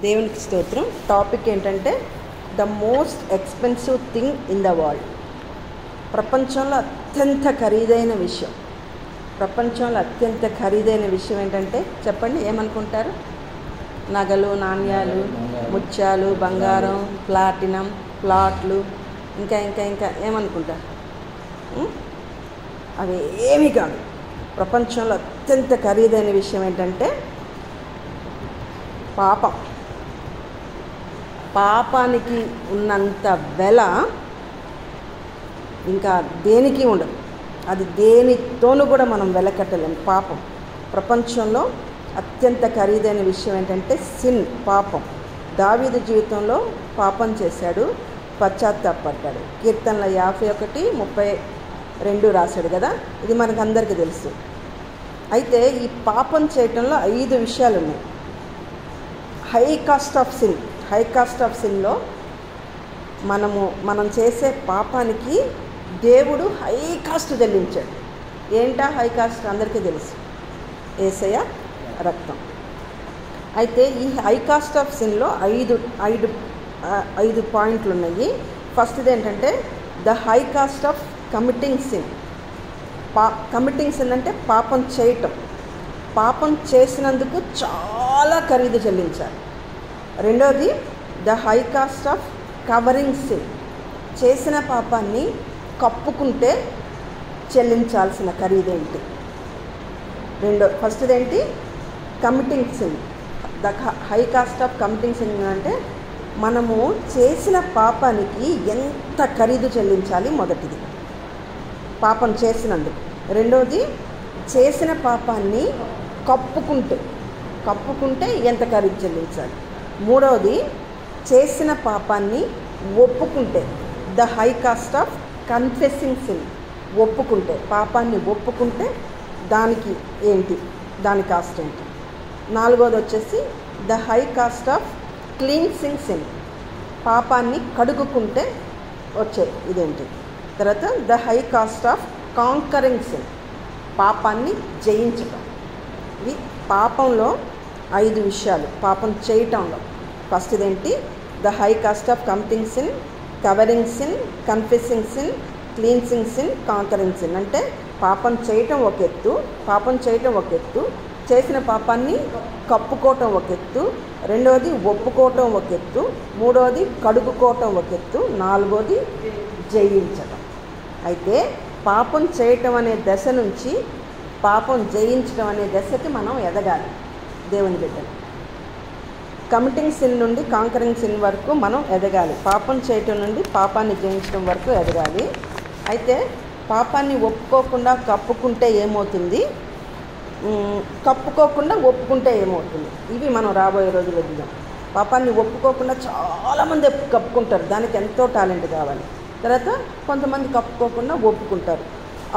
దేవునికి స్తోత్రం. టాపిక్ ఏంటంటే the most expensive thing in the world. ప్రపంచంలో అత్యంత ఖరీదైన విషయం. ప్రపంచంలో అత్యంత ఖరీదైన విషయం ఏంటంటే చెప్పండి, ఏమనుకుంటారు? నగలు, నాణ్యాలు, ముత్యాలు, బంగారం, ప్లాటినం, ప్లాట్లు, ఇంకా ఇంకా ఇంకా ఏమనుకుంటారు? అవి ఏమీ కాదు. ప్రపంచంలో అత్యంత ఖరీదైన విషయం ఏంటంటే పాపం. పాపానికి ఉన్నంత వెల ఇంకా దేనికి ఉండదు. అది దేనితోనూ కూడా మనం వెలకట్టలేం. పాపం ప్రపంచంలో అత్యంత ఖరీదైన విషయం ఏంటంటే సిన్, పాపం. దావీదు జీవితంలో పాపం చేశాడు, పశ్చాత్తాపడ్డాడు. కీర్తనల 51:32 రాశాడు కదా, ఇది మనకు అందరికీ తెలుసు. అయితే ఈ పాపం చేయటంలో 5 విషయాలు ఉన్నాయి. High cost of sin. High cost of సిన్లో మనం చేసే పాపానికి దేవుడు హై కాస్ట్ చెల్లించాడు. ఏంటా హై కాస్ట్? అందరికీ తెలుసు, యేసయ్య రక్తం. అయితే ఈ హై కాస్ట్ ఆఫ్ సిన్లో ఐదు పాయింట్లు ఉన్నాయి. ఫస్ట్ది ఏంటంటే the high cost of committing sin. Committing sin అంటే పాపం చేయటం. పాపం చేసినందుకు చాలా ఖరీదు చెల్లించాలి. రెండోది the high cost of covering sin. చేసిన పాపాన్ని కప్పుకుంటే చెల్లించాల్సిన ఖరీదేంటి? ఫస్ట్ది ఏంటి? Committing sin. The high cost of committing sin అంటే మనము చేసిన పాపానికి ఎంత ఖరీదు చెల్లించాలి. మొదటిది పాపం చేసినందుకు. రెండోది చేసిన పాపాన్ని కప్పుకుంటే ఎంత ఖరీదు చెల్లించాలి. మూడవది చేసిన పాపాన్ని ఒప్పుకుంటే the high cost of confessing sin. ఒప్పుకుంటే, పాపాన్ని ఒప్పుకుంటే దానికి ఏంటి, దాని కాస్ట్ ఏంటి. నాలుగోది వచ్చేసి the high cost of cleansing sin. పాపాన్ని కడుగుకుంటే వచ్చే ఇదేంటి. తర్వాత the high cost of conquering sin. పాపాన్ని జయించటం. ఇది పాపంలో 5 విషయాలు. పాపం చేయటంలో ఫస్ట్ ఇదేంటి? The high cost of committing sin, covering sin, confessing sin, cleansing sin, conquering sin. అంటే పాపం చేయటం ఒక ఎత్తు, చేసిన పాపాన్ని కప్పుకోవటం ఒక ఎత్తు, రెండవది ఒప్పుకోవటం ఒక ఎత్తు, మూడవది కడుగుకోవటం ఒక ఎత్తు, నాలుగోది జయించటం. అయితే పాపం చేయటం అనే దశ నుంచి పాపం జయించడం అనే దశకి మనం ఎదగాలి దేవుని బిడ్డలు. కమిటింగ్ సిన్ నుండి కాంకరింగ్ సిన్ వరకు మనం ఎదగాలి. పాపం చేయటం నుండి పాపాన్ని జయించడం వరకు ఎదగాలి. అయితే పాపాన్ని ఒప్పుకోకుండా కప్పుకుంటే ఏమవుతుంది, కప్పుకోకుండా ఒప్పుకుంటే ఏమవుతుంది, ఇవి మనం రాబోయే రోజులు ఎదుగుదాం. పాపాన్ని ఒప్పుకోకుండా చాలామంది కప్పుకుంటారు, దానికి ఎంతో టాలెంట్ కావాలి. తర్వాత కొంతమంది కప్పుకోకుండా ఒప్పుకుంటారు,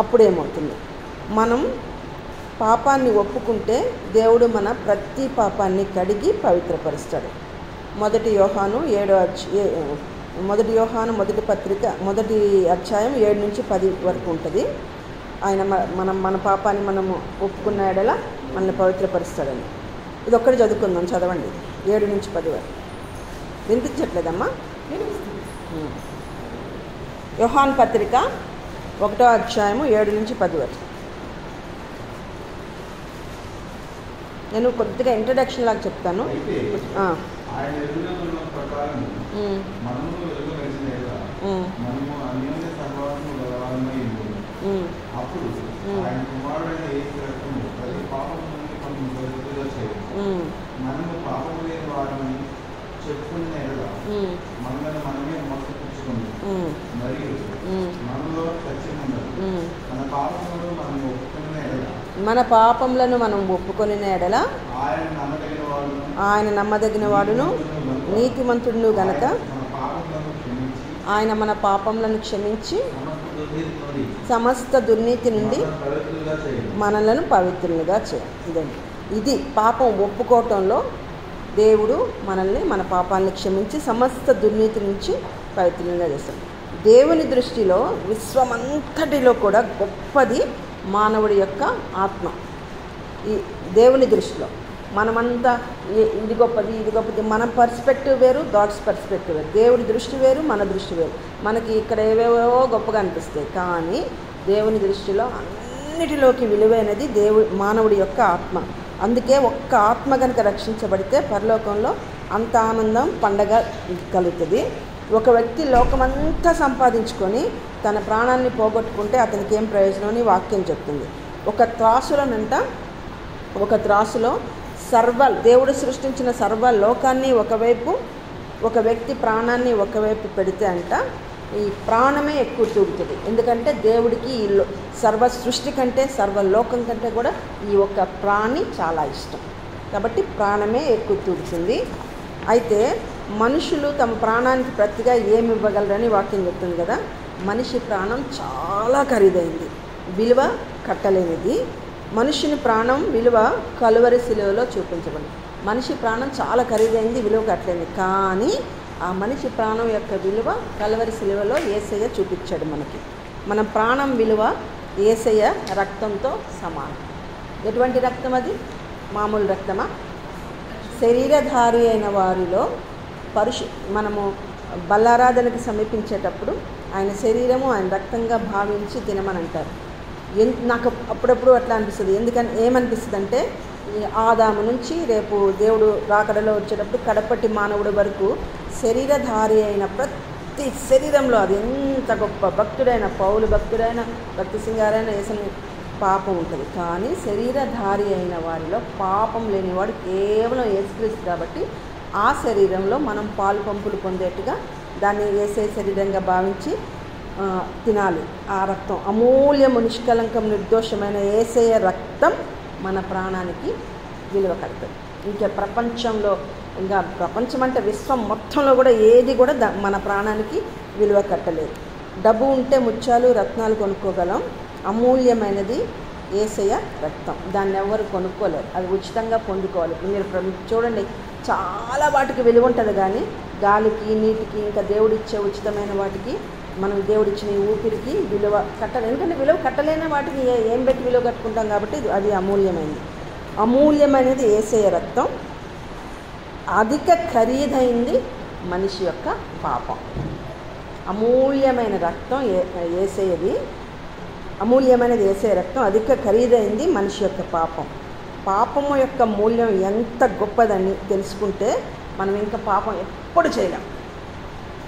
అప్పుడు ఏమవుతుంది? మనం పాపాన్ని ఒప్పుకుంటే దేవుడు మన ప్రతి పాపాన్ని కడిగి పవిత్రపరుస్తాడు. మొదటి యోహాను మొదటి పత్రిక 1 అధ్యాయం 7-10 వరకు ఉంటుంది. ఆయన మన పాపాన్ని మనము ఒప్పుకున్న ఎడల మనల్ని పవిత్రపరుస్తాడని. ఇది ఒక్కటి చదువుకుందాం, చదవండి. 7-10 వరకు. వినిపించట్లేదమ్మా? యోహాను పత్రిక 1వ అధ్యాయము 7-10 వరకు. నేను కొద్దిగా ఇంట్రడక్షన్ లాగా చెప్తాను. మన పాపములను మనం ఒప్పుకొని ఎడల ఆయన నమ్మదగిన వాడును నీతిమంతుడును గనక ఆయన మన పాపములను క్షమించి సమస్త దుర్నీతి నుండి మనలను పవిత్రులుగా చేయాలి. ఇది పాపం ఒప్పుకోవటంలో దేవుడు మనల్ని, మన పాపాలను క్షమించి సమస్త దుర్నీతి నుంచి పవిత్రులుగా చేస్తాడు. దేవుని దృష్టిలో విశ్వమంతటిలో కూడా గొప్పది మానవుడి యొక్క ఆత్మ. ఈ దేవుని దృష్టిలో మనమంతా ఇది గొప్పది ఇది గొప్పది, మన పర్స్పెక్టివ్ వేరు, గాడ్స్ పర్స్పెక్టివ్ వేరు, దేవుడి దృష్టి వేరు, మన దృష్టి వేరు. మనకి ఇక్కడ ఏవేవో గొప్పగా అనిపిస్తాయి, కానీ దేవుని దృష్టిలో అన్నిటిలోకి విలువైనది మానవుడి యొక్క ఆత్మ. అందుకే ఒక్క ఆత్మ కనుక రక్షించబడితే పరలోకంలో అంత ఆనందం, పండగ కలుగుతుంది. ఒక వ్యక్తి లోకమంతా సంపాదించుకొని తన ప్రాణాన్ని పోగొట్టుకుంటే అతనికి ఏం ప్రయోజనం అని వాక్యం చెప్తుంది. ఒక త్రాసులో దేవుడు సృష్టించిన సర్వ లోకాన్ని ఒకవైపు, ఒక వ్యక్తి ప్రాణాన్ని ఒకవైపు పెడితే ఈ ప్రాణమే ఎక్కువ తూగుతుంది. ఎందుకంటే దేవుడికి ఈ సర్వ సృష్టి కంటే, సర్వలోకం కంటే కూడా ఈ ఒక్క ప్రాణి చాలా ఇష్టం. కాబట్టి ప్రాణమే ఎక్కువ తూగుతుంది. అయితే మనుషులు తమ ప్రాణానికి ప్రతిగా ఏమి ఇవ్వగలరని వాక్యం చెప్తుంది కదా. మనిషి ప్రాణం చాలా ఖరీదైంది, విలువ కట్టలేనిది. మనుషుని ప్రాణం విలువ కలువరి శిలువలో చూపించబడింది. మనిషి ప్రాణం చాలా ఖరీదైంది, విలువ కట్టలేనిది. కానీ ఆ మనిషి ప్రాణం యొక్క విలువ కలువరి శిలువలో యేసయ్య చూపించాడు మనకి. మన ప్రాణం విలువ యేసయ్య రక్తంతో సమానం. ఎటువంటి రక్తం అది? మామూలు రక్తమా? శరీరధారి అయిన వారిలో మనము బల్లారాధనకి సమీపించేటప్పుడు ఆయన శరీరము, ఆయన రక్తంగా భావించి తినమని అంటారు. నాకు అప్పుడప్పుడు అట్లా అనిపిస్తుంది. ఏమనిపిస్తుంది అంటే, ఆదాము నుంచి రేపు దేవుడు రాకడలో వచ్చేటప్పుడు కడపటి మానవుడి వరకు శరీరధారి అయిన ప్రతి శరీరంలో, అది ఎంత గొప్ప భక్తుడైన, పౌలు భక్తుడైన, భక్తి సింగారైన యేసుని పాపం ఉంటుంది. కానీ శరీరధారి అయిన వారిలో పాపం లేనివాడు కేవలం యేసుక్రీస్తు. కాబట్టి ఆ శరీరంలో మనం పాలు పంపులు పొందేట్టుగా దాన్ని యేసే శరీరంగా భావించి తినాలి. ఆ రక్తం అమూల్యము, నిష్కలంకం, నిర్దోషమైన యేసయ్య రక్తం మన ప్రాణానికి విలువ కడుతుంది. ఇంకా ప్రపంచం అంటే విశ్వం మొత్తంలో కూడా ఏది కూడా మన ప్రాణానికి విలువ కట్టలేదు. డబ్బు ఉంటే ముత్యాలు, రత్నాలు కొనుక్కోగలం. అమూల్యమైనది యేసయ్య రక్తం. దాన్ని ఎవరు కొనుక్కోలేరు, అది ఉచితంగా పొందుకోవాలి. మీరు చూడండి, చాలా వాటికి విలువ ఉంటుంది, కానీ గాలికి, నీటికి, ఇంకా దేవుడిచ్చే ఉచితమైన వాటికి, మనం దేవుడిచ్చిన ఈ ఊపిరికి విలువ కట్టలేదు. ఎందుకంటే విలువ కట్టలేని వాటికి ఏం పెట్టి విలువ కట్టుకుంటాం కాబట్టి అది అమూల్యమైనది యేసయ్య రక్తం. అధిక ఖరీదైంది మనిషి యొక్క పాపం. అమూల్యమైన రక్తం యేసయ్యది, అమూల్యమైనది యేసయ్య రక్తం. అధిక ఖరీదైంది మనిషి యొక్క పాపం. పాపము యొక్క మూల్యం ఎంత గొప్పదని తెలుసుకుంటే మనం ఇంకా పాపం ఎప్పుడు చేయలేం.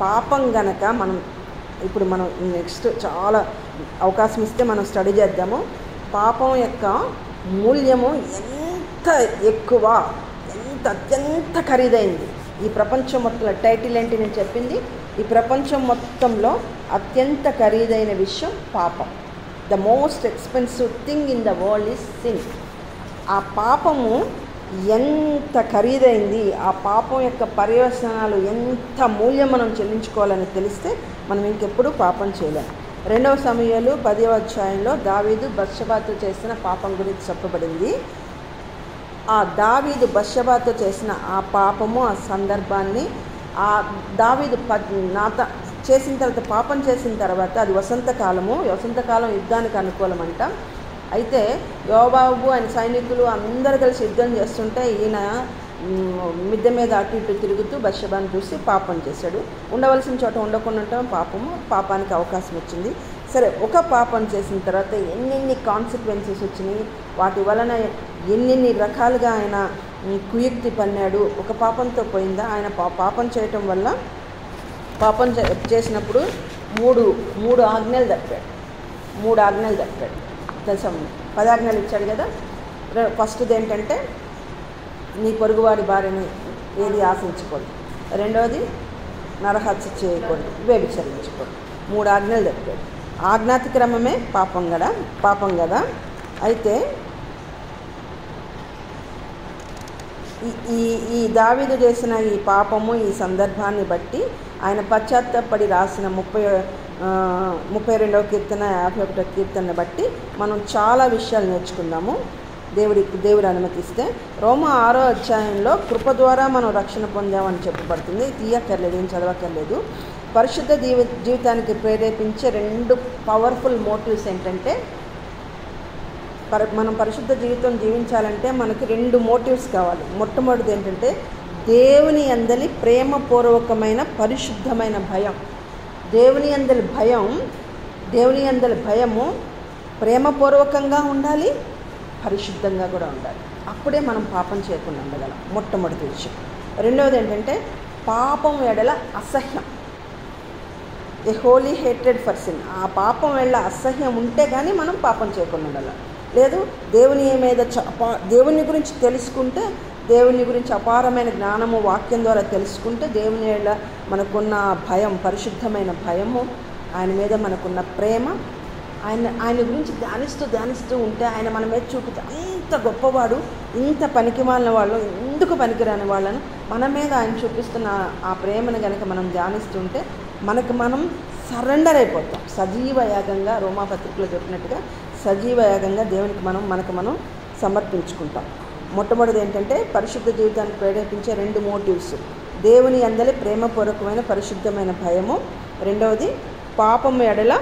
పాపం గనక ఇప్పుడు మనం నెక్స్ట్ చాలా అవకాశం ఇస్తే మనం స్టడీ చేద్దాము. పాపం యొక్క మూల్యము ఎంత ఎక్కువ, అత్యంత ఖరీదైంది. ఈ ప్రపంచం మొత్తంలో టైటిల్ ఏంటి నేను చెప్పింది? ఈ ప్రపంచం మొత్తంలో అత్యంత ఖరీదైన విషయం పాపం. The most expensive thing in the world is sin. ఆ పాపము ఎంత ఖరీదైంది, ఆ పాపం యొక్క పర్యవసానాలు ఎంత మూల్యం మనం చెల్లించుకోవాలని తెలిస్తే మనం ఇంకెప్పుడు పాపం చేయలేం. 2 సమూయేలు 10వ అధ్యాయంలో దావీదు బత్షెబాతో చేసిన పాపం గురించి చెప్పబడింది. ఆ దావీదు బత్షెబాతో చేసిన ఆ పాపము, ఆ సందర్భాన్ని దావీదు చేసిన తర్వాత, పాపం చేసిన తర్వాత, అది వసంతకాలం యుద్ధానికి అనుకూలమంట. అయితే యోవాబు ఆయన సైనికులు అందరు కలిసి యుద్ధం చేస్తుంటే ఈయన మిద్దె మీద అటు ఇటు తిరుగుతూ బత్షెబాను చూసి పాపం చేశాడు. ఉండవలసిన చోట ఉండకుండా పాపానికి అవకాశం వచ్చింది. సరే, ఒక పాపం చేసిన తర్వాత ఎన్నెన్ని కాన్సిక్వెన్సెస్ వచ్చినాయి, వాటి వలన ఎన్నెన్ని రకాలుగా ఆయన కుయుక్తి పన్నాడు. ఒక పాపంతో పోయిందా? ఆయన పాపం చేయటం వల్ల, పాపం చేసినప్పుడు మూడు ఆజ్ఞలు తప్పాడు. 3 ఆజ్ఞలు తప్పాడు. తెలుసా? 10 ఆజ్ఞలు ఇచ్చాడు కదా. ఫస్ట్ది ఏంటంటే, నీ పొరుగువాడి భార్యని ఏది ఆశించకూడదు. రెండవది, నరహత్య చేయకూడదు, వ్యభిచరించకూడదు. 3 ఆజ్ఞలు తప్పాడు. ఆజ్ఞాతిక్రమమే పాపం కదా. అయితే ఈ దావీదు చేసిన ఈ పాపము, ఈ సందర్భాన్ని బట్టి ఆయన పశ్చాత్తాపడి రాసిన 32వ కీర్తన, 51వ కీర్తన బట్టి మనం చాలా విషయాలు నేర్చుకుందాము, దేవుడు అనుమతిస్తే. రోమా 6వ అధ్యాయంలో కృప ద్వారా మనం రక్షణ పొందామని చెప్పబడుతుంది. తీయక్కర్లేదు, ఏం చదవక్కర్లేదు. పరిశుద్ధ జీవితానికి ప్రేరేపించే 2 పవర్ఫుల్ మోటివ్స్ ఏంటంటే, మనం పరిశుద్ధ జీవితం జీవించాలంటే మనకి 2 మోటివ్స్ కావాలి. మొట్టమొదటిది ఏంటంటే దేవుని యందలి ప్రేమపూర్వకమైన పరిశుద్ధమైన భయం. దేవుని యందలి భయము ప్రేమపూర్వకంగా ఉండాలి, పరిశుద్ధంగా కూడా ఉండాలి. అప్పుడే మనం పాపం చేయకుండా ఉండగలం. మొట్టమొదటి విషయం. రెండవది ఏంటంటే పాపం ఎడల అసహ్యం. ఏ హోలీ హేటెడ్ ఫర్ సిన్. ఆ పాపం వల్ల అసహ్యం ఉంటే కానీ మనం పాపం చేయకుండా ఉండాలి. లేదు, దేవుని గురించి తెలుసుకుంటే, దేవుని గురించి అపారమైన జ్ఞానము వాక్యం ద్వారా తెలుసుకుంటే, దేవుని వల్ల మనకున్న భయం, పరిశుద్ధమైన భయము, ఆయన మీద మనకున్న ప్రేమ, ఆయన గురించి ధ్యానిస్తూ ఉంటే ఆయన మన మీద చూపితే అంత గొప్పవాడు, ఇంత పనికిమాలిన వాళ్ళు, ఎందుకు పనికిరాని వాళ్ళను మన మీద ఆయన చూపిస్తున్న ఆ ప్రేమను కనుక మనం ధ్యానిస్తుంటే మనం సరెండర్ అయిపోతాం. సజీవ యాగంగా రోమాపత్రికలో చెప్పినట్టుగా సజీవ యాగంగా దేవునికి మనకు మనం సమర్పించుకుంటాం. మొట్టమొదటిది ఏంటంటే పరిశుద్ధ జీవితానికి ప్రేరేపించే 2 మోటివ్స్. దేవుని యందలి ప్రేమపూర్వకమైన పరిశుద్ధమైన భయము, రెండవది పాపం ఎడల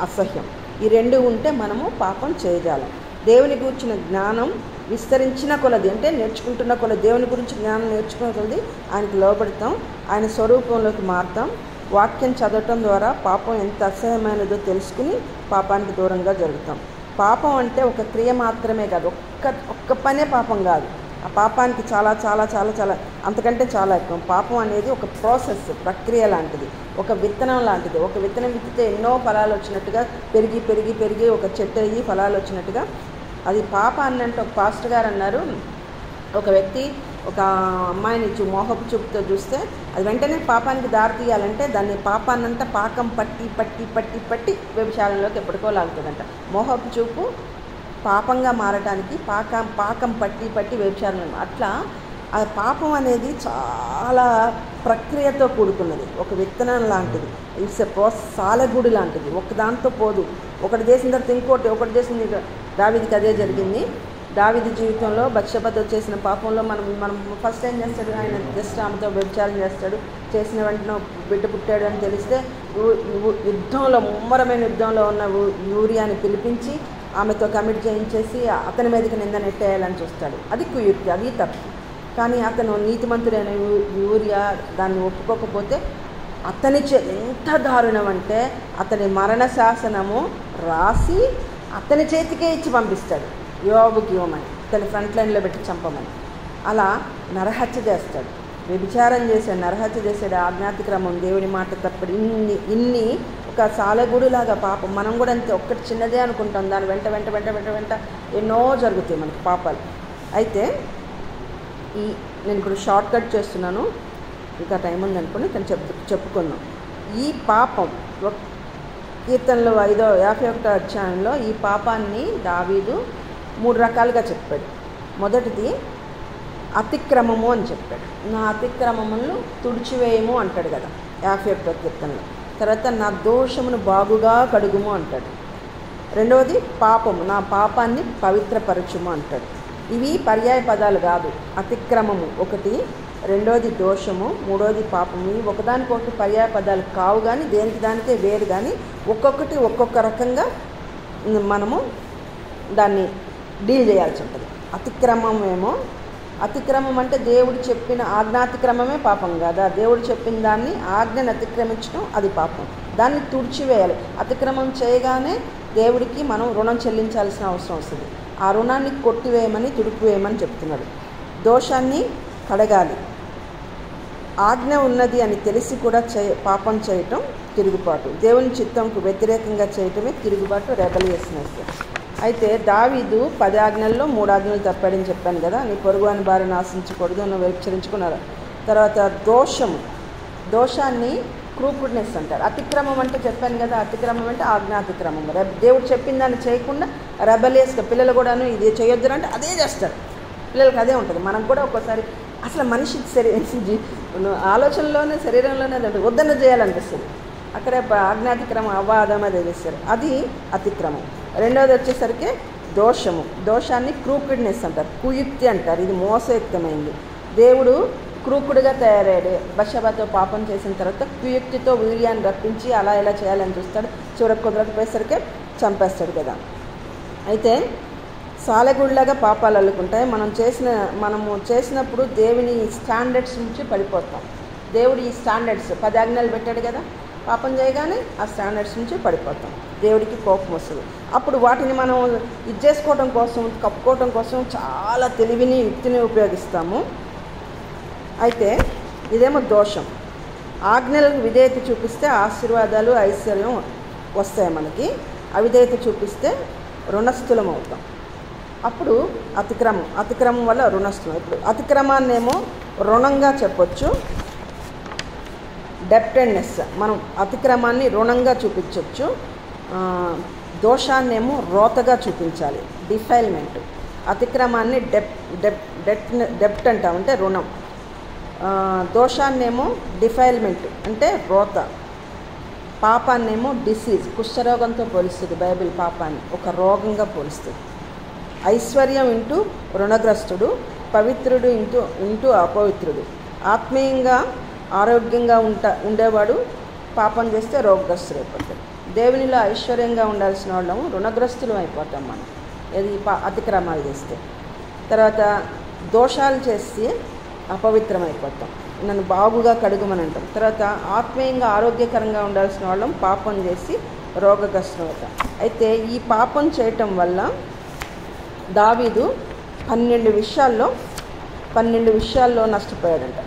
అసహ్యం. ఈ 2 ఉంటే మనము పాపం చేయజాలం. దేవుని గురించిన జ్ఞానం విస్తరించిన కొలది, అంటే నేర్చుకుంటున్న కొలది, దేవుని గురించి జ్ఞానం నేర్చుకున్న కొలది ఆయనకు లోబడతాం, ఆయన స్వరూపంలోకి మారుతాం. వాక్యం చదవటం ద్వారా పాపం ఎంత అసహ్యమైనదో తెలుసుకుని పాపానికి దూరంగా జరుగుతాం. పాపం అంటే ఒక క్రియ మాత్రమే కాదు, ఒక్క పనే పాపం కాదు. ఆ పాపానికి చాలా చాలా చాలా చాలా అంతకంటే చాలా ఎక్కువ. పాపం అనేది ఒక ప్రాసెస్, ప్రక్రియ లాంటిది, ఒక విత్తనం లాంటిది. ఒక విత్తనం విత్తితే ఎన్నో ఫలాలు వచ్చినట్టుగా పెరిగి పెరిగి పెరిగి ఒక చెట్టు అయ్యి ఫలాలు వచ్చినట్టుగా అది పాపాన్ని. అంటే ఒక పాస్టర్ గారు అన్నారు, ఒక వ్యక్తి ఒక అమ్మాయిని మోహపు చూపుతో చూస్తే అది వెంటనే పాపానికి దారి తీయాలంటే దాన్ని పాపాన్నంతా పాకం పట్టి పట్టి పట్టి పట్టి వ్యభిచారంలోకి ఎప్పటికో లాగుతుందంట. మోహపు చూపు పాపంగా మారటానికి పాకం పట్టి పట్టి వ్యభిచారం. అట్లా ఆ పాపం అనేది చాలా ప్రక్రియతో కూడుకున్నది, ఒక విత్తనం లాంటిది. ఇట్స్ ఎ ప్రాసెస్, సాలెగూడు లాంటిది. ఒక దాంతో పోదు, ఒకటి చేసిన తర్వాత ఇంకోటి, ఒకటి చేసింది. దావీదుకి అదే జరిగింది. దావీదు జీవితంలో బత్షెబతో చేసిన పాపంలో మనం ఫస్ట్ ఏం చేస్తాడు, ఆయన జస్ట్ ఆమెతో వ్యభిచారం చేస్తాడు. చేసిన వెంటనే బిడ్డ పుట్టాడు అని తెలిస్తే ముమ్మరమైన యుద్ధంలో ఉన్న యూరియాని పిలిపించి ఆమెతో కమిట్ చేయించేసి అతని మీదకి నింద నెట్టేయాలని చూస్తాడు. అది కుయుక్తి, అది తప్పు. కానీ అతను నీతిమంతుడైన యూరియా దాన్ని ఒప్పుకోకపోతే ఎంత దారుణం అంటే అతని మరణ శాసనము రాసి అతని చేతికే ఇచ్చి పంపిస్తాడు, యోబుకి ఇవ్వమని, అతని ఫ్రంట్ లైన్లో పెట్టి చంపమని. అలా నరహత్య చేస్తాడు, వ్యభిచారం చేశాడు, నరహత్య చేశాడు. ఆజ్ఞాతిక్రమం, దేవుని మాట తప్పడు. ఇన్ని ఒక సాలెగూడులాగా పాపం. మనం కూడా అంతే, ఒక్కటి చిన్నదే అనుకుంటాం, దాని వెంట వెంట వెంట వెంట వెంట ఎన్నో జరుగుతాయి మనకి పాపాలు. అయితే నేను ఇప్పుడు షార్ట్ కట్ చేస్తున్నాను, ఇంకా టైం ఉందనుకోండి, కానీ చెప్పుకుందాం. ఈ పాపం కీర్తనలో 51వ అధ్యాయంలో ఈ పాపాన్ని దావీదు 3 రకాలుగా చెప్పాడు. మొదటిది అతిక్రమము అని చెప్పాడు. నా అతిక్రమములను తుడిచివేయము అంటాడు కదా 51వ కీర్తనలో. తర్వాత నా దోషమును బాగుగా కడుగుము అంటాడు. రెండవది పాపము, నా పాపాన్ని పవిత్రపరచుము అంటాడు. ఇవి పర్యాయ పదాలు కాదు. అతిక్రమము ఒకటి, రెండోది దోషము, మూడోది పాపము. ఇవి ఒకదానికొకటి పర్యాయ పదాలు కావు, కానీ దేనికి దానికే వేరు. కానీ ఒక్కొక్కటి ఒక్కొక్క రకంగా మనము దాన్ని డీల్ చేయాల్సి ఉంటుంది. అతిక్రమం అంటే దేవుడు చెప్పిన ఆజ్ఞాతిక్రమమే పాపం కదా. దేవుడు చెప్పిన దాన్ని ఆజ్ఞను అతిక్రమించడం అది పాపం. దాన్ని తుడిచివేయాలి. అతిక్రమం చేయగానే దేవుడికి మనం రుణం చెల్లించాల్సిన అవసరం వస్తుంది. ఆ రుణాన్ని కొట్టివేయమని, తుడిపివేయమని చెప్తున్నాడు. దోషాన్ని కడగాలి. ఆజ్ఞ ఉన్నది అని తెలిసి కూడా పాపం చేయటం తిరుగుబాటు. దేవుని చిత్తంకు వ్యతిరేకంగా చేయటమే తిరుగుబాటు, రెబలియస్నెస్. అయితే దావీదు 10 ఆజ్ఞల్లో 3 ఆజ్ఞలు తప్పాడని చెప్పాను కదా. నీ పొరుగు అని భార్యను ఆశించకూడదు, నువ్వు వ్యభిచరించుకున్నారు. తర్వాత దోషాన్ని క్రూపుడ్నెస్ అంటారు. అతిక్రమం అంటే చెప్పాను కదా, అతిక్రమం అంటే ఆజ్ఞాతిక్రమం. దేవుడు చెప్పిన దాన్ని చేయకుండా రెబలియస్గా పిల్లలు కూడాను ఇది చేయొద్దు అంటే అదే చేస్తారు. పిల్లలకి అదే ఉంటుంది. మనకు కూడా ఒక్కోసారి అసలు మనిషి ఆలోచనలోనే శరీరంలోనే వద్దన్న చేయాలనిపిస్తుంది. అక్కడే ఆజ్ఞాతిక్రమం అవ్వాదం అదే చేస్తారు, అది అతిక్రమం. రెండవది వచ్చేసరికి దోషాన్ని క్రూకుడ్నెస్ అంటారు, కుయుక్తి అంటారు. ఇది మోసయుక్తమైంది. దేవుడు క్రూకుడుగా తయారయ్యాడు. బత్షెబతో పాపం చేసిన తర్వాత కుయుక్తితో వీర్యాన్ని రప్పించి అలా ఎలా చేయాలని చూస్తాడు. చివరికి కుదరకపోయేసరికి చంపేస్తాడు కదా. అయితే సాలెగుడిలాగా పాపాలు అల్లుకుంటాయి. మనము చేసినప్పుడు దేవుని స్టాండర్డ్స్ నుంచి పడిపోతాం. దేవుడు ఈ స్టాండర్డ్స్ 10 ఆజ్ఞలు పెట్టాడు కదా, పాపం చేయగానే ఆ స్టాండర్డ్స్ నుంచి పడిపోతాం. దేవుడికి కోపం వస్తుంది. అప్పుడు వాటిని మనం ఇది చేసుకోవడం కోసం, కప్పుకోవడం కోసం చాలా తెలివిని, యుక్తిని ఉపయోగిస్తాము. అయితే ఇదేమో దోషం. ఆజ్ఞలకు విధేయత చూపిస్తే ఆశీర్వాదాలు, ఐశ్వర్యం వస్తాయి మనకి. అవిధేయత చూపిస్తే రుణస్థులం అవుతాం. అప్పుడు అతిక్రమం వల్ల రుణస్థులం. ఇప్పుడు అతిక్రమాన్నేమో రుణంగా చెప్పొచ్చు, డెప్టెడ్నెస్, మనం అతిక్రమాన్ని రుణంగా చూపించవచ్చు. దోషాన్నేమో రోతగా చూపించాలి, డిఫైల్మెంట్. అతిక్రమాన్ని డెప్ట్ అంటామంటే రుణం. దోషాన్నేమో డిఫైల్మెంట్ అంటే రోత. పాపాన్నేమో డిసీజ్, కుష్ఠరోగంతో పోలుస్తుంది బైబిల్. పాపాన్ని ఒక రోగంగా పోలుస్తుంది. ఐశ్వర్యం ఇంటూ రుణగ్రస్తుడు, పవిత్రుడు ఇంటూ అపవిత్రుడు. ఆత్మీయంగా ఆరోగ్యంగా ఉండేవాడు పాపం చేస్తే రోగగ్రస్తుడు అయిపోతాడు. దేవునిలో ఐశ్వర్యంగా ఉండాల్సిన వాళ్ళము రుణగ్రస్తులు అయిపోతాం మనం ఇది అతిక్రమాలు చేస్తే. తర్వాత దోషాలు చేస్తే అపవిత్రమైపోతాం, నన్ను బాగుగా కడుగుమని అంటాం. తర్వాత ఆత్మీయంగా ఆరోగ్యకరంగా ఉండాల్సిన వాళ్ళం పాపం చేసి రోగగ్రస్తులు అవుతాం. అయితే ఈ పాపం చేయటం వల్ల దావీదు 12 విషయాల్లో నష్టపోయాడంట.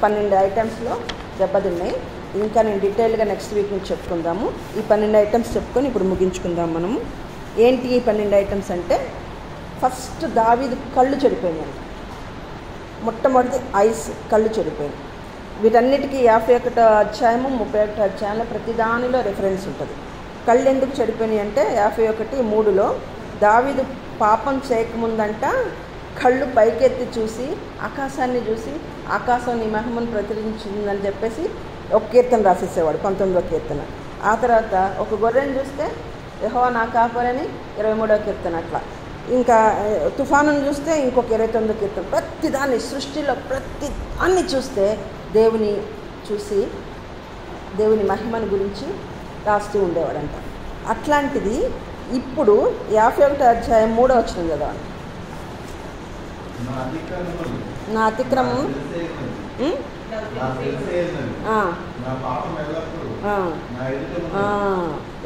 12 ఐటమ్స్లో దెబ్బతిన్నాయి. ఇంకా నేను డీటెయిల్గా నెక్స్ట్ వీక్ నుంచి చెప్పుకుందాము. ఈ 12 ఐటమ్స్ చెప్పుకొని ఇప్పుడు ముగించుకుందాం మనము. ఏంటి ఈ 12 ఐటమ్స్ అంటే, ఫస్ట్ దావీదు కళ్ళు చెడిపోయినాయి. మొట్టమొదటి ఐస్, కళ్ళు చెడిపోయింది. వీటన్నిటికీ 51వ అధ్యాయము 31వ అధ్యాయంలో ప్రతి దానిలో రెఫరెన్స్ ఉంటుంది. కళ్ళు ఎందుకు చెడిపోయినాయి అంటే 51:3 దావీదు పాపం చేయకముందంట కళ్ళు పైకెత్తి చూసి ఆకాశాన్ని చూసి ఆకాశం నీ మహిమను ప్రచురించిందని చెప్పేసి ఒక కీర్తన రాసేసేవాడు, 19వ కీర్తన. ఆ తర్వాత ఒక గొర్రెని చూస్తే యెహోవా నా కాపరని 23వ కీర్తన. అట్లా ఇంకా తుఫానును చూస్తే ఇంకొక 29వ కీర్తన. ప్రతిదాన్ని, సృష్టిలో ప్రతి దాన్ని చూస్తే దేవుని మహిమను గురించి రాస్తూ ఉండేవాడంట. అట్లాంటిది ఇప్పుడు 51వ అధ్యాయం 3వ వచనం చదవండి. నా అతిక్రమం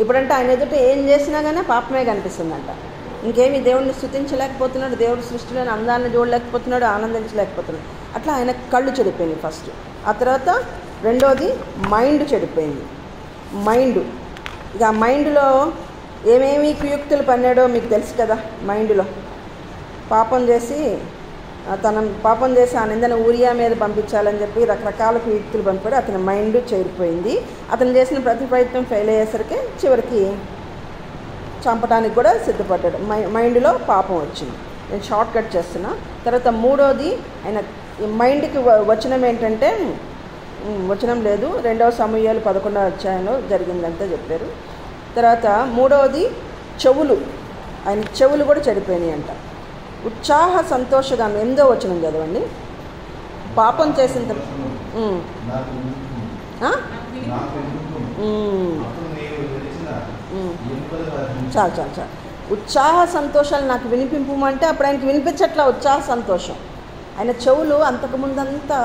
ఇప్పుడంటే ఆయన ఎదుట ఏం చేసినా కానీ పాపమే కనిపిస్తుందంట. ఇంకేమి దేవుడిని స్తుతించలేకపోతున్నాడు, దేవుడి సృష్టిలోని అందాన్ని చూడలేకపోతున్నాడు, ఆనందించలేకపోతున్నాడు. అట్లా ఆయన కళ్ళు చెడిపోయింది ఫస్ట్. ఆ తర్వాత రెండోది మైండ్ చెడిపోయింది. ఇక ఆ మైండ్లో ఏమేమి కుయుక్తులు పన్నాడో మీకు తెలుసు కదా. మైండ్లో పాపం చేసి ఆ నిందను ఊరియా మీద పంపించాలని చెప్పి రకరకాల కుయుక్తులు పంపాడు. అతని మైండ్ చేరిపోయింది. అతను చేసిన ప్రతి ప్రయత్నం ఫెయిల్ అయ్యేసరికి చివరికి చంపడానికి కూడా సిద్ధపడ్డాడు. మైండ్లో పాపం వచ్చింది. నేను షార్ట్ కట్ చేస్తున్నా. తర్వాత మూడోది ఆయన మైండ్కి వచనం ఏంటంటే, వచనం లేదు, 2వ సమూయేలు 11వ అధ్యాయంలో జరిగిందంటే చెప్పారు. తర్వాత మూడవది ఆయన చెవులు కూడా చెడిపోయినాయి అంట. ఉత్సాహ సంతోషగానం 8వ వచనం చదవండి. పాపం చేసిన చాలు ఉత్సాహ సంతోషాలు నాకు వినిపింపమంటే అప్పుడు ఆయనకి వినిపించట్లా ఉత్సాహ సంతోషం. ఆయన చెవులు అంతకుముందంతా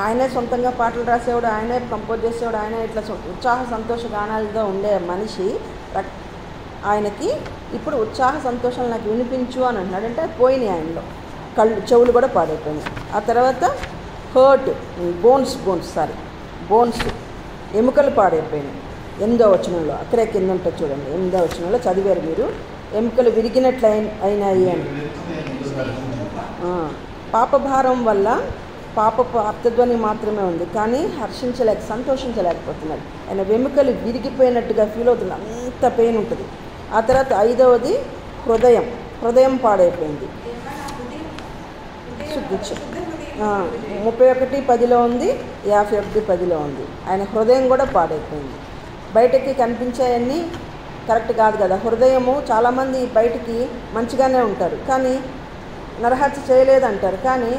ఆయనే సొంతంగా పాటలు రాసేవాడు, ఆయనే కంపోజ్ చేసేవాడు, ఆయన ఇట్లా ఉత్సాహ సంతోష గానాలతో ఉండే మనిషి ఆయనకి ఇప్పుడు ఉత్సాహ సంతోషాలు నాకు వినిపించు అని అంటున్నాడు. అంటే పోయినాయి ఆయనలో, చెవులు కూడా పాడైపోయినాయి. ఆ తర్వాత బోన్స్ ఎముకలు పాడైపోయినాయి. 8వ వచనంలో అక్కడే కింద ఉంటుంది చూడండి. 8వ వచనంలో చదివారు మీరు. ఎముకలు విరిగినట్లు అయినాయి అని. పాపభారం వల్ల పాపపు అర్థధ్వని మాత్రమే ఉంది, కానీ సంతోషించలేకపోతున్నాడు. ఆయన వెముకలు విరిగిపోయినట్టుగా ఫీల్ అవుతున్నాడు, అంత పెయిన్ ఉంటుంది. ఆ తర్వాత 5వది హృదయం పాడైపోయింది. 31:10 ఉంది, 51:10 ఉంది. ఆయన హృదయం కూడా పాడైపోయింది. బయటకి కనిపించాయన్నీ కరెక్ట్ కాదు కదా. హృదయము చాలామంది బయటికి మంచిగానే ఉంటారు, కానీ నరహత్య చేయలేదంటారు, కానీ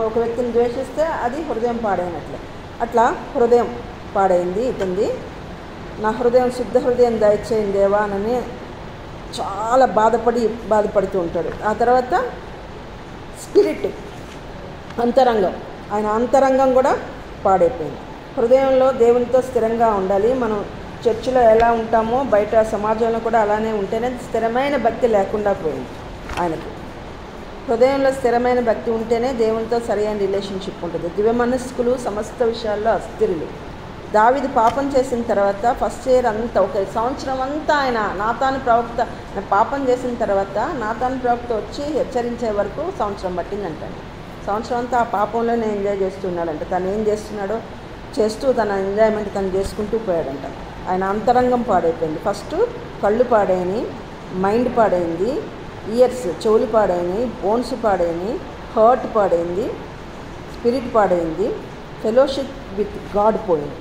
ఒక వ్యక్తిని ద్వేషిస్తే అది హృదయం పాడైనట్లే. అట్లా హృదయం పాడైంది ఇతుంది. నా హృదయం శుద్ధ హృదయం దయచేయండి దేవా అని చాలా బాధపడుతూ ఉంటాడు. ఆ తర్వాత స్పిరిట్, అంతరంగం, ఆయన అంతరంగం కూడా పాడైపోయింది. హృదయంలో దేవునితో స్థిరంగా ఉండాలి. మనం చర్చిలో ఎలా ఉంటామో బయట సమాజంలో కూడా అలానే ఉంటేనే స్థిరమైన భక్తి లేకుండా పోయింది ఆయనకు. హృదయంలో స్థిరమైన భక్తి ఉంటేనే దేవునితో సరైన రిలేషన్షిప్ ఉంటుంది. దివ్య మనస్కులు సమస్త విషయాల్లో అస్థిరులు. దావీదు పాపం చేసిన తర్వాత ఫస్ట్ ఇయర్ అంతా, ఒక సంవత్సరం అంతా ఆయన నాతాను ప్రవక్త పాపం చేసిన తర్వాత నాతాను ప్రవక్త వచ్చి హెచ్చరించే వరకు సంవత్సరం పట్టిందంటండి. సంవత్సరం అంతా ఆ పాపంలోనే ఎంజాయ్ చేస్తున్నాడంట. తను ఏం చేస్తున్నాడో చేస్తూ తన ఎంజాయ్మెంట్ తను చేసుకుంటూ పోయాడంట. ఆయన అంతరంగం పాడైపోయింది. ఫస్ట్ కళ్ళు పాడైనవి, మైండ్ పాడైంది, ఇయర్స్ చెవులు పాడైనవి, బోన్స్ పాడైనవి, హార్ట్ పాడైంది, స్పిరిట్ పాడైంది, ఫెలోషిప్ విత్ గాడ్ పోయింది.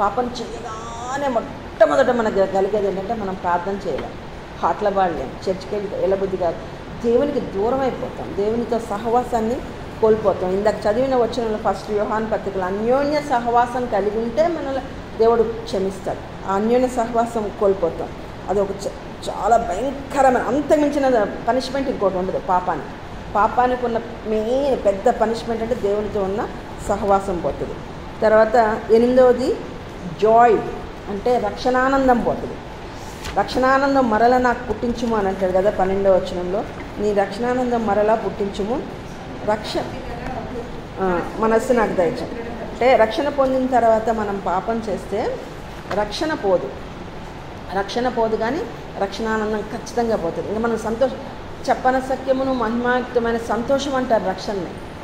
పాపం చేయగానే మొట్టమొదట మనకు కలిగేది ఏంటంటే మనం ప్రార్థన చేయలేం, హాట్ల పాడలేం, చర్చికి వెళ్ళబుద్ధి కాదు, దేవునికి దూరం అయిపోతాం, దేవునితో సహవాసాన్ని కోల్పోతాం. ఇందాక చదివిన వచనంలో ఫస్ట్ యోహాను పత్రికలో అన్యోన్య సహవాసం కలిగి ఉంటే మనల్ని దేవుడు క్షమిస్తాడు. ఆ అన్యోన్య సహవాసం కోల్పోతాం. అది ఒక చాలా భయంకరమైన, అంతమించిన పనిష్మెంట్ ఇంకోటి ఉండదు పాపానికి ఉన్న మెయిన్ పెద్ద పనిష్మెంట్ అంటే దేవునితో ఉన్న సహవాసం పోతుంది. తర్వాత 8వది జాయ్, అంటే రక్షణానందం పోతుంది. రక్షణానందం మరలా నాకు పుట్టించుము అని అంటాడు కదా 12వ వచనంలో. నీ రక్షణానందం మరలా పుట్టించుము, మనస్సు నాకు దయచు. అంటే రక్షణ పొందిన తర్వాత మనం పాపం చేస్తే రక్షణ పోదు కానీ రక్షణానందం ఖచ్చితంగా పోతుంది. ఇంకా మనం చెప్పన సఖ్యమును మహిమాయుక్తమైన సంతోషం అంటారు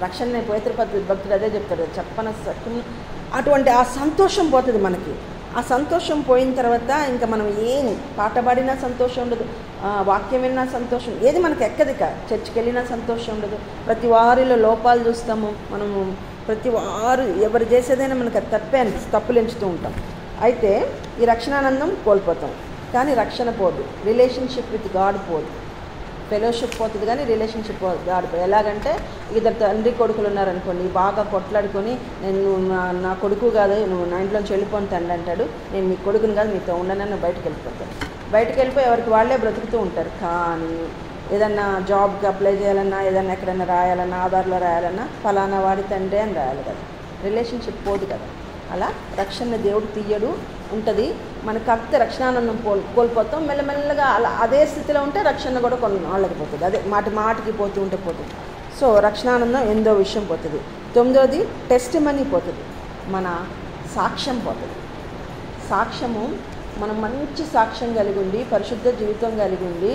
రక్షణనే పవిత్ర భక్తుడు అదే చెప్తాడు, చెప్పన సఖ్యము. అటువంటి ఆ సంతోషం పోతుంది మనకి. ఆ సంతోషం పోయిన తర్వాత ఇంకా మనం ఏం పాట పాడినా సంతోషం ఉండదు, వాక్యం విన్నా సంతోషం, ఏది మనకు ఎక్కదిక. చర్చికి వెళ్ళినా సంతోషం ఉండదు. ప్రతి వారిలో లోపాలు చూస్తాము మనము. ప్రతి వారు ఎవరు చేసేదైనా మనకు తప్పులు ఎంచుతూ ఉంటాం. అయితే ఈ రక్షణానందం కోల్పోతాం కానీ రక్షణ పోదు. రిలేషన్షిప్ విత్ గాడ్ పోదు. ఫెలోషిప్ పోతుంది కానీ రిలేషన్షిప్ గాడ్ పోదు. ఎలాగంటే ఇద్దరు తండ్రి కొడుకులు ఉన్నారనుకోండి, బాగా కొట్లాడుకొని నేను నా కొడుకు కాదు, నువ్వు నా ఇంట్లోంచి వెళ్ళిపోని తండ్రి అంటాడు, నేను మీ కొడుకుని కాదు మీతో ఉండనని బయటకు వెళ్ళిపోతాను. బయటకు వెళ్ళిపోయి ఎవరికి వాళ్ళే బ్రతుకుతూ ఉంటారు. కానీ ఏదన్నా జాబ్కి అప్లై చేయాలన్నా, ఏదన్నా ఎక్కడన్నా రాయాలన్నా, ఆధార్లో రాయాలన్నా ఫలానా వాడి తండ్రి అని రాయాలి కదా. రిలేషన్షిప్ పోదు కదా. అలా రక్షణ దేవుడు తీయడు ఉంటుంది. మనకు కాకపోతే రక్షణానందం కోల్పోతాం. మెల్లమెల్లగా అలా అదే స్థితిలో ఉంటే రక్షణ కూడా కొన్నాళ్ళకి పోతుంది. అదే మాటికి పోతుంది. సో రక్షణానందం 8వ విషయం పోతుంది. 9వది టెస్ట్ మనీ పోతుంది. మన సాక్ష్యం పోతుంది. సాక్ష్యము, మనం మంచి సాక్ష్యం కలిగి ఉండి, పరిశుద్ధ జీవితం కలిగి ఉండి,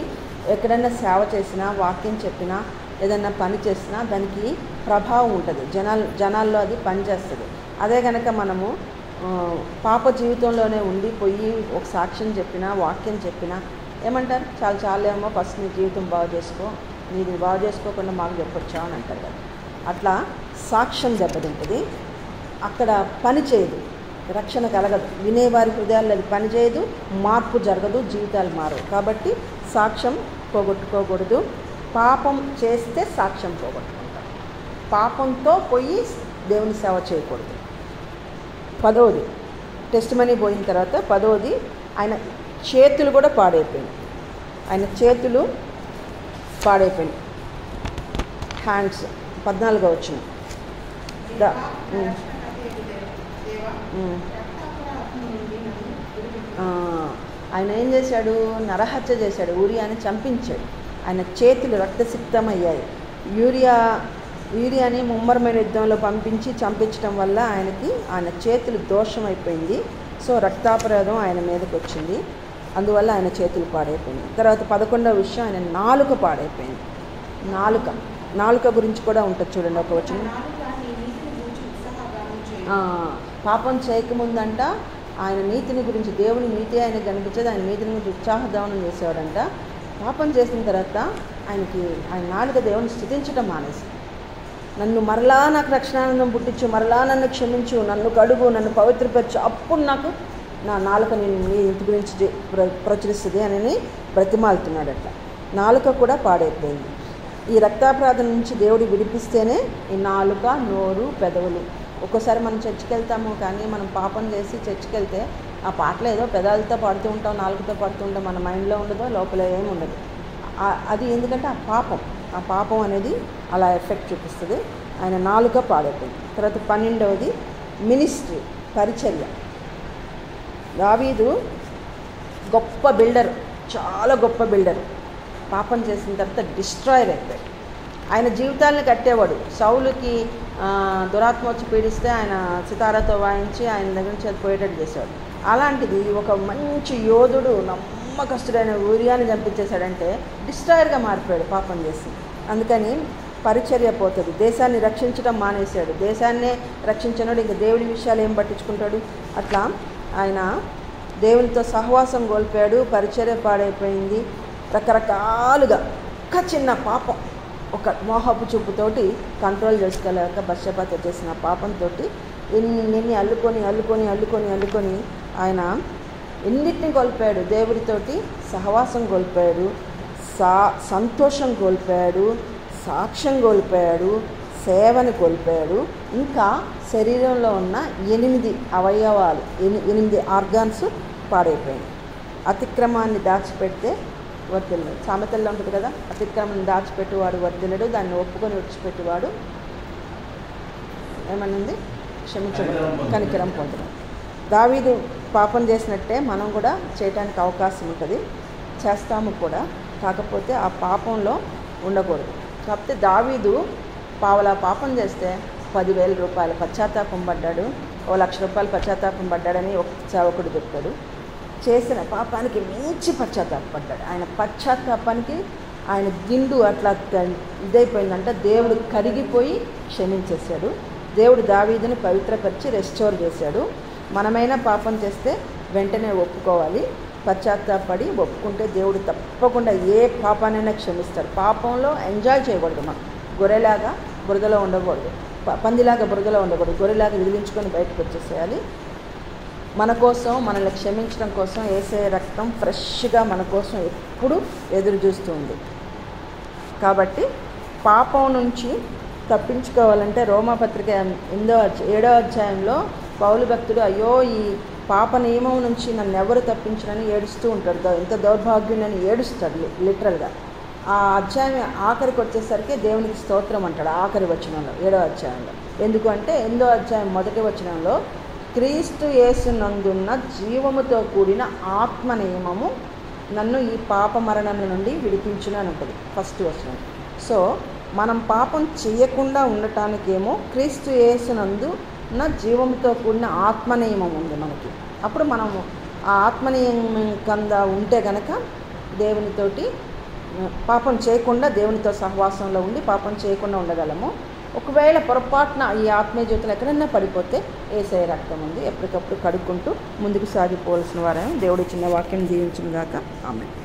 ఎక్కడైనా సేవ చేసినా, వాక్యం చెప్పినా, ఏదన్నా పని చేసినా దానికి ప్రభావం ఉంటుంది. జనాల్లో అది పనిచేస్తుంది. అదే కనుక మనము పాప జీవితంలోనే ఉండిపోయి ఒక సాక్ష్యం చెప్పినా, వాక్యం చెప్పినా ఏమంటారు, చాలేమో ఫస్ట్ నీ జీవితం బాగు చేసుకో, నీది బాగు చేసుకోకుండా మాకు చెప్పొచ్చా అని అంటారు కదా. అట్లా సాక్ష్యం దెబ్బతింటుంది. అక్కడ పని చేయదు, రక్షణ కలగదు. వినేవారి హృదయాల్లో అది పని చేయదు, మార్పు జరగదు, జీవితాలు మారవు. కాబట్టి సాక్ష్యం పోగొట్టుకోకూడదు. పాపం చేస్తే సాక్ష్యం పోగొట్టుకుంటాం. పాపంతో పోయి దేవుని సేవ చేయకూడదు. 10వది టెస్ట్ మనీ పోయిన తర్వాత 10వది ఆయన చేతులు కూడా పాడైపోయింది. హ్యాండ్స్ 14వ వచనం. ఆయన ఏం చేశాడు, నరహత్య చేశాడు, ఊరియాని చంపించాడు. ఆయన చేతులు రక్తసిక్తమయ్యాయి. యూరియాని ముమ్మరమైన యుద్ధంలో పంపించి చంపించడం వల్ల ఆయన చేతులు దోషమైపోయింది. సో రక్తాపరాధం ఆయన మీదకి వచ్చింది. అందువల్ల ఆయన చేతులు పాడైపోయింది. తర్వాత 11వ విషయం, ఆయన నాలుక పాడైపోయింది. నాలుక గురించి కూడా ఉంటుంది చూడండి ఒక వచనం. పాపం చేయకముందంట ఆయన నీతిని గురించి, దేవుని నీతి ఆయన కనిపించేది, ఆయన నీతిని గురించి ఉత్సాహదానం చేసేవాడంట. పాపం చేసిన తర్వాత ఆయన నాలుక దేవుని స్తుతించడం మానేసి, నన్ను మరలా నాకు రక్షణానందం పుట్టించు, మరలా నన్ను క్షమించు, నన్ను కడుగు, నన్ను పవిత్రపరచు, అప్పుడు నాకు నా నాలుక నేను నీ ఇంటి గురించి ప్రచురిస్తుంది అని బ్రతిమాలుతున్నాడట. నాలుక కూడా పాడైపోయింది. ఈ రక్తాపరాధం నుంచి దేవుడు విడిపిస్తేనే ఈ నాలుక, నోరు, పెదవులు. ఒక్కోసారి మనం చర్చికి వెళ్తాము కానీ మనం పాపం చేసి చర్చికి వెళ్తే ఆ పాటలు ఏదో పెదాలతో పాడుతూ ఉంటాం, నాలుగుతో పాడుతూ ఉంటాం, మన మైండ్లో ఉండదో, లోపల ఏమి ఉండదు. అది ఎందుకంటే ఆ పాపం అనేది అలా ఎఫెక్ట్ చూపిస్తుంది. ఆయన నాలుక పాడైపోయింది. తర్వాత 12వది మినిస్ట్రీ, పరిచర్య. దావీదు గొప్ప బిల్డర్, చాలా గొప్ప బిల్డర్. పాపం చేసిన తర్వాత డిస్ట్రాయర్ అయిపోయాడు. ఆయన జీవితాలను కట్టేవాడు. సౌలుకి దురాత్మ వచ్చి పీడిస్తే ఆయన సితారాతో వాయించి ఆయన దగ్గర నుంచి అది పోయేటట్టు చేశాడు. అలాంటిది ఒక మంచి యోధుడు, నమ్మకస్తుడైన ఊరియాని చంపించేశాడంటే డిస్ట్రాయర్గా మారిపోయాడు పాపం చేసి. అందుకని పరిచర్య పోతుంది. దేశాన్ని రక్షించడం మానేశాడు. దేశాన్నే రక్షించినాడు, ఇంకా దేవుడి విషయాలు ఏం పట్టించుకుంటాడు. అట్లా ఆయన దేవునితో సహవాసం కోల్పోయాడు, పరిచర్య పాడైపోయింది. రకరకాలుగా ఒక చిన్న పాపం, ఒక మోహపు చూపుతోటి కంట్రోల్ చేసుకోలేక బత్షెబతో చేసిన పాపంతో ఎన్ని అల్లుకొని ఆయన ఎన్నిటిని కోల్పోయాడు. దేవుడితోటి సహవాసం కోల్పోయాడు, సంతోషం కోల్పోయాడు, సాక్ష్యం కోల్పోయాడు, సేవని కోల్పోయాడు. ఇంకా శరీరంలో ఉన్న 8 అవయవాలు, 8 ఆర్గాన్స్ పాడైపోయాయి. అతిక్రమాన్ని దాచిపెడితే వర్ధిల్లడు. సామెతల్లో ఉంటుంది కదా, అతిక్రమాన్ని దాచిపెట్టువాడు వర్ధిల్లడు, దాన్ని ఒప్పుకొని విడిచిపెట్టువాడు ఏమనుంది క్షమించబడు, కనికరం పొందడం. దావీదు పాపం చేసినట్టే మనం కూడా చేయడానికి అవకాశం ఉంటుంది, చేస్తాము కూడా. కాకపోతే ఆ పాపంలో ఉండకూడదు. కాకపోతే దావీదు పావలా పాపం చేస్తే 10,000 రూపాయలు పశ్చాత్తాపం పడ్డాడు, 1,00,000 రూపాయలు పశ్చాత్తాపం పడ్డాడని ఒక సేవకుడు చెప్తాడు. చేసిన పాపానికి మించి పశ్చాత్తాపడ్డాడు. ఆయన పశ్చాత్తాపానికి ఆయన గిండు అట్లా ఇదైపోయిందంట, దేవుడు కరిగిపోయి క్షమించేశాడు. దేవుడు దావీదుని పవిత్రపరిచి రెస్టోర్ చేశాడు. మనమైనా పాపం చేస్తే వెంటనే ఒప్పుకోవాలి, పశ్చాత్తాపడి ఒప్పుకుంటే దేవుడు తప్పకుండా ఏ పాపానైనా క్షమిస్తాడు. పాపంలో ఎంజాయ్ చేయకూడదు. మనం గొర్రెలాగా బురదలో ఉండకూడదు, పందిలాగా బురదలో ఉండకూడదు. గొర్రెలాగా విదిలించుకొని బయటకు వచ్చేసేయాలి. మన కోసం, మనల్ని క్షమించడం కోసం యేసయ్య రక్తం ఫ్రెష్గా మన కోసం ఎప్పుడు ఎదురు చూస్తూ ఉంది. కాబట్టి పాపం నుంచి తప్పించుకోవాలంటే రోమాపత్రిక 7వ అధ్యాయంలో పౌలు భక్తుడు అయ్యో ఈ పాప నియమం నుంచి నన్ను ఎవరు తప్పించరని ఏడుస్తూ ఉంటాడు. ఎంత దౌర్భాగ్యునని ఏడుస్తాడు లిటరల్గా. ఆ అధ్యాయం ఆఖరికి వచ్చేసరికి దేవునికి స్తోత్రం అంటాడు ఆఖరి వచనంలో, 7వ అధ్యాయంలో. ఎందుకు అంటే 8వ అధ్యాయం 1వ వచనంలో క్రీస్తు యేసునందున్న జీవముతో కూడిన ఆత్మ నియమము నన్ను ఈ పాప మరణం నుండి విడిపించును అని ఉంటుంది ఫస్ట్ వచనం. సో మనం పాపం చేయకుండా ఉండటానికేమో క్రీస్తు యేసునందు ఉన్న జీవముతో కూడిన ఆత్మ నియమం ఉంది మనకి. అప్పుడు మనము ఆ ఆత్మ నియమం కింద ఉంటే గనక దేవునితోటి పాపం చేయకుండా, దేవునితో సహవాసంలో ఉండి పాపం చేయకుండా ఉండగలము. ఒకవేళ పొరపాటున ఈ ఆత్మీయ జీవితంలో ఎక్కడైనా పడిపోతే యేసయ్య రక్తం ఉంది, ఎప్పటికప్పుడు కడుక్కుంటూ ముందుకు సాగిపోవాల్సిన వారని దేవుడి చిన్న వాక్యం దీవించును గాక. ఆమేన్.